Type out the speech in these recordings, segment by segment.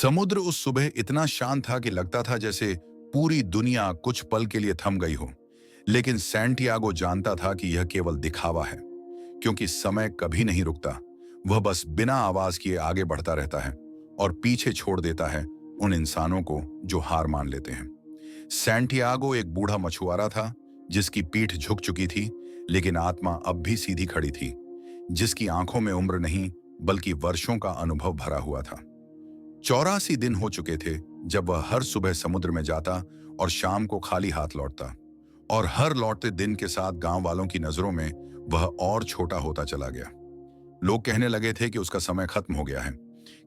समुद्र उस सुबह इतना शांत था कि लगता था जैसे पूरी दुनिया कुछ पल के लिए थम गई हो। लेकिन सैंटियागो जानता था कि यह केवल दिखावा है, क्योंकि समय कभी नहीं रुकता। वह बस बिना आवाज किए आगे बढ़ता रहता है और पीछे छोड़ देता है उन इंसानों को जो हार मान लेते हैं। सैंटियागो एक बूढ़ा मछुआरा था, जिसकी पीठ झुक चुकी थी, लेकिन आत्मा अब भी सीधी खड़ी थी। जिसकी आंखों में उम्र नहीं, बल्कि वर्षों का अनुभव भरा हुआ था। 84 दिन हो चुके थे जब वह हर सुबह समुद्र में जाता और शाम को खाली हाथ लौटता। और हर लौटते दिन के साथ गांव वालों की नजरों में वह और छोटा होता चला गया। लोग कहने लगे थे कि उसका समय खत्म हो गया है,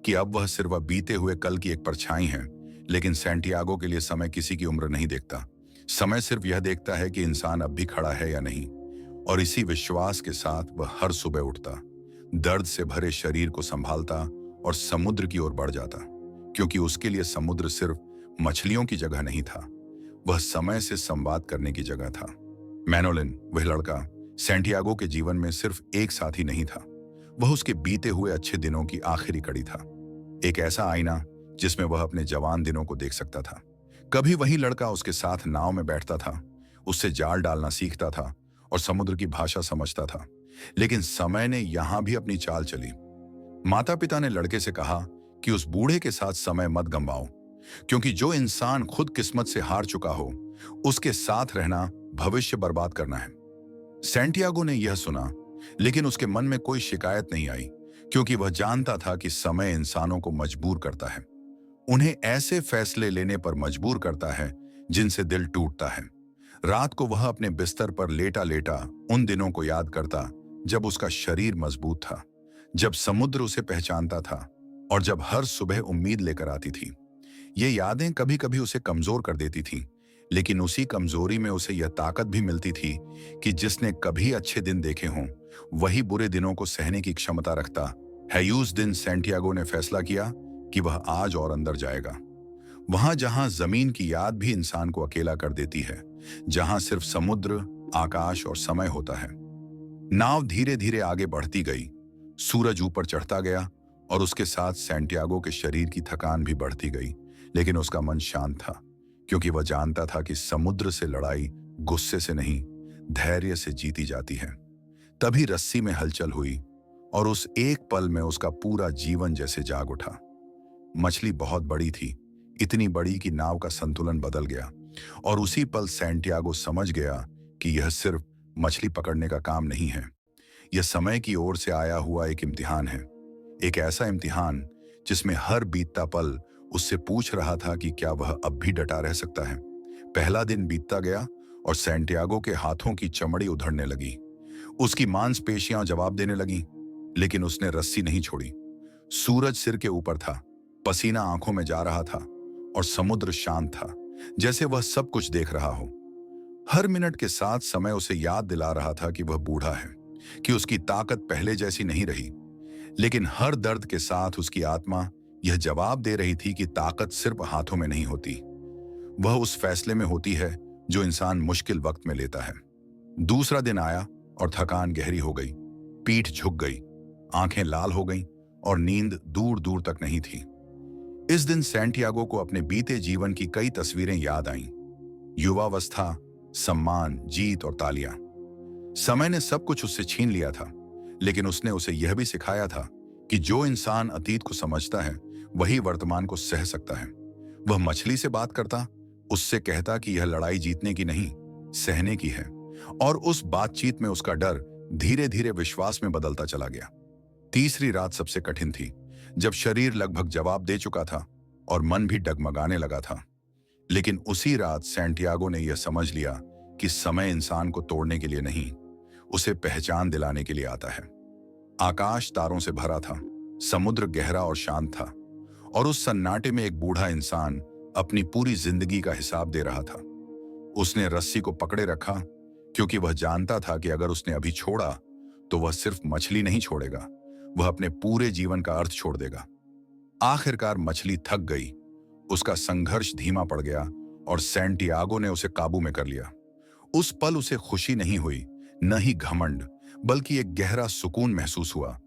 कि अब वह सिर्फ बीते हुए कल की एक परछाई है। लेकिन सैंटियागो के लिए समय किसी की उम्र नहीं देखता। समय सिर्फ यह देखता है कि इंसान अब भी खड़ा है या नहीं। और इसी विश्वास के साथ वह हर सुबह उठता, दर्द से भरे शरीर को संभालता और समुद्र की ओर बढ़ जाता, क्योंकि उसके लिए समुद्र सिर्फ मछलियों की जगह नहीं था, वह समय से संवाद करने की जगह था। मैनोलिन, वह लड़का, सैंटियागो के जीवन में सिर्फ एक साथी नहीं था, वह उसके बीते हुए अच्छे दिनों की आखिरी कड़ी था। एक ऐसा आईना जिसमें वह अपने जवान दिनों को देख सकता था। कभी वही लड़का उसके साथ नाव में बैठता था, उससे जाल डालना सीखता था और समुद्र की भाषा समझता था। लेकिन समय ने यहां भी अपनी चाल चली। माता पिता ने लड़के से कहा कि उस बूढ़े के साथ समय मत गंवाओ, क्योंकि जो इंसान खुद किस्मत से हार चुका हो, उसके साथ रहना भविष्य बर्बाद करना है। सैंटियागो ने यह सुना, लेकिन उसके मन में कोई शिकायत नहीं आई, क्योंकि वह जानता था कि समय इंसानों को मजबूर करता है, उन्हें ऐसे फैसले लेने पर मजबूर करता है जिनसे दिल टूटता है। रात को वह अपने बिस्तर पर लेटा लेटा उन दिनों को याद करता जब उसका शरीर मजबूत था, जब समुद्र उसे पहचानता था और जब हर सुबह उम्मीद लेकर आती थी। ये यादें कभी कभी उसे कमजोर कर देती थी, लेकिन उसी कमजोरी में उसे यह ताकत भी मिलती थी कि जिसने कभी अच्छे दिन देखे हों, वही बुरे दिनों को सहने की क्षमता रखता है। उस दिन सैंटियागो ने फैसला किया कि वह आज और अंदर जाएगा, वहां जहां जमीन की याद भी इंसान को अकेला कर देती है, जहां सिर्फ समुद्र, आकाश और समय होता है। नाव धीरे धीरे आगे बढ़ती गई, सूरज ऊपर चढ़ता गया और उसके साथ सैंटियागो के शरीर की थकान भी बढ़ती गई। लेकिन उसका मन शांत था, क्योंकि वह जानता था कि समुद्र से लड़ाई गुस्से से नहीं, धैर्य से जीती जाती है। तभी रस्सी में हलचल हुई और उस एक पल में उसका पूरा जीवन जैसे जाग उठा। मछली बहुत बड़ी थी, इतनी बड़ी कि नाव का संतुलन बदल गया। और उसी पल सैंटियागो समझ गया कि यह सिर्फ मछली पकड़ने का काम नहीं है, यह समय की ओर से आया हुआ एक इम्तिहान है। एक ऐसा इम्तिहान जिसमें हर बीतता पल उससे पूछ रहा था कि क्या वह अब भी डटा रह सकता है। पहला दिन बीतता गया और सैंटियागो के हाथों की चमड़ी उधड़ने लगी, उसकी मांसपेशियां जवाब देने लगी, लेकिन उसने रस्सी नहीं छोड़ी। सूरज सिर के ऊपर था, पसीना आंखों में जा रहा था और समुद्र शांत था, जैसे वह सब कुछ देख रहा हो। हर मिनट के साथ समय उसे याद दिला रहा था कि वह बूढ़ा है, कि उसकी ताकत पहले जैसी नहीं रही। लेकिन हर दर्द के साथ उसकी आत्मा यह जवाब दे रही थी कि ताकत सिर्फ हाथों में नहीं होती, वह उस फैसले में होती है जो इंसान मुश्किल वक्त में लेता है। दूसरा दिन आया और थकान गहरी हो गई, पीठ झुक गई, आंखें लाल हो गईं और नींद दूर दूर तक नहीं थी। इस दिन सैंटियागो को अपने बीते जीवन की कई तस्वीरें याद आईं। युवावस्था, सम्मान, जीत और तालियां। समय ने सब कुछ उससे छीन लिया था, लेकिन उसने उसे यह भी सिखाया था कि जो इंसान अतीत को समझता है, वही वर्तमान को सह सकता है। वह मछली से बात करता, उससे कहता कि यह लड़ाई जीतने की नहीं, सहने की है। और उस बातचीत में उसका डर धीरे धीरे विश्वास में बदलता चला गया। तीसरी रात सबसे कठिन थी, जब शरीर लगभग जवाब दे चुका था और मन भी डगमगाने लगा था। लेकिन उसी रात सैंटियागो ने यह समझ लिया कि समय इंसान को तोड़ने के लिए नहीं, उसे पहचान दिलाने के लिए आता है। आकाश तारों से भरा था, समुद्र गहरा और शांत था, और उस सन्नाटे में एक बूढ़ा इंसान अपनी पूरी जिंदगी का हिसाब दे रहा था। उसने रस्सी को पकड़े रखा, क्योंकि वह जानता था कि अगर उसने अभी छोड़ा तो वह सिर्फ मछली नहीं छोड़ेगा, वह अपने पूरे जीवन का अर्थ छोड़ देगा। आखिरकार मछली थक गई, उसका संघर्ष धीमा पड़ गया और सैंटियागो ने उसे काबू में कर लिया। उस पल उसे खुशी नहीं हुई, न ही घमंड, बल्कि एक गहरा सुकून महसूस हुआ,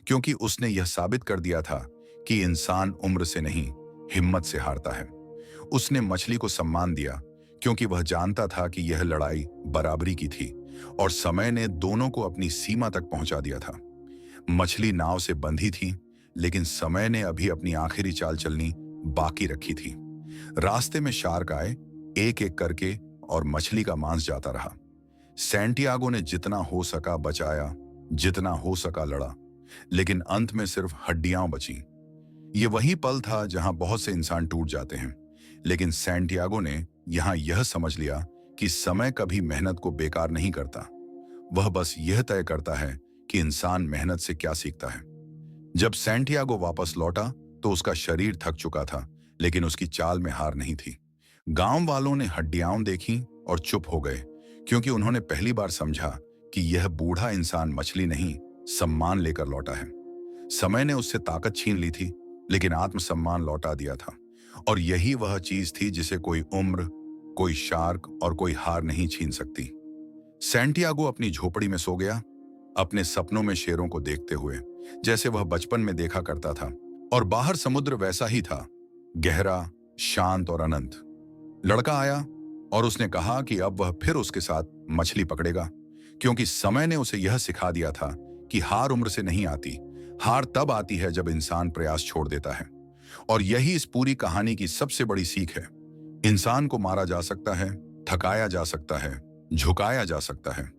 क्योंकि उसने यह साबित कर दिया था कि इंसान उम्र से नहीं, हिम्मत से हारता है। उसने मछली को सम्मान दिया क्योंकि वह जानता था कि यह लड़ाई बराबरी की थी और समय ने दोनों को अपनी सीमा तक पहुंचा दिया था। मछली नाव से बंधी थी, लेकिन समय ने अभी अपनी आखिरी चाल चलनी बाकी रखी थी। रास्ते में शार्क आए, एक एक करके, और मछली का मांस जाता रहा। सैंटियागो ने जितना हो सका बचाया, जितना हो सका लड़ा, लेकिन अंत में सिर्फ हड्डियां बची। ये वही पल था जहां बहुत से इंसान टूट जाते हैं, लेकिन सैंटियागो ने यहां यह समझ लिया कि समय कभी मेहनत को बेकार नहीं करता। वह बस यह तय करता है कि इंसान मेहनत से क्या सीखता है। जब सैंटियागो वापस लौटा तो उसका शरीर थक चुका था, लेकिन उसकी चाल में हार नहीं थी। गांव वालों ने हड्डियां देखी और चुप हो गए, क्योंकि उन्होंने पहली बार समझा कि यह बूढ़ा इंसान मछली नहीं, सम्मान लेकर लौटा है। समय ने उससे ताकत छीन ली थी, लेकिन आत्मसम्मान लौटा दिया था। और यही वह चीज थी जिसे कोई उम्र, कोई शार्क और कोई हार नहीं छीन सकती। सैंटियागो अपनी झोपड़ी में सो गया, अपने सपनों में शेरों को देखते हुए, जैसे वह बचपन में देखा करता था। और बाहर समुद्र वैसा ही था, गहरा, शांत और अनंत। लड़का आया और उसने कहा कि अब वह फिर उसके साथ मछली पकड़ेगा, क्योंकि समय ने उसे यह सिखा दिया था कि हार उम्र से नहीं आती, हार तब आती है जब इंसान प्रयास छोड़ देता है। और यही इस पूरी कहानी की सबसे बड़ी सीख है। इंसान को मारा जा सकता है, थकाया जा सकता है, झुकाया जा सकता है,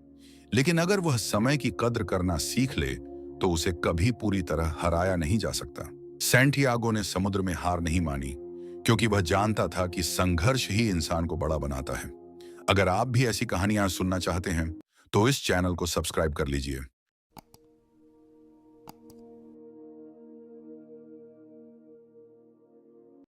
लेकिन अगर वह समय की कद्र करना सीख ले तो उसे कभी पूरी तरह हराया नहीं जा सकता। सैंटियागो ने समुद्र में हार नहीं मानी, क्योंकि वह जानता था कि संघर्ष ही इंसान को बड़ा बनाता है। अगर आप भी ऐसी कहानियां सुनना चाहते हैं तो इस चैनल को सब्सक्राइब कर लीजिए।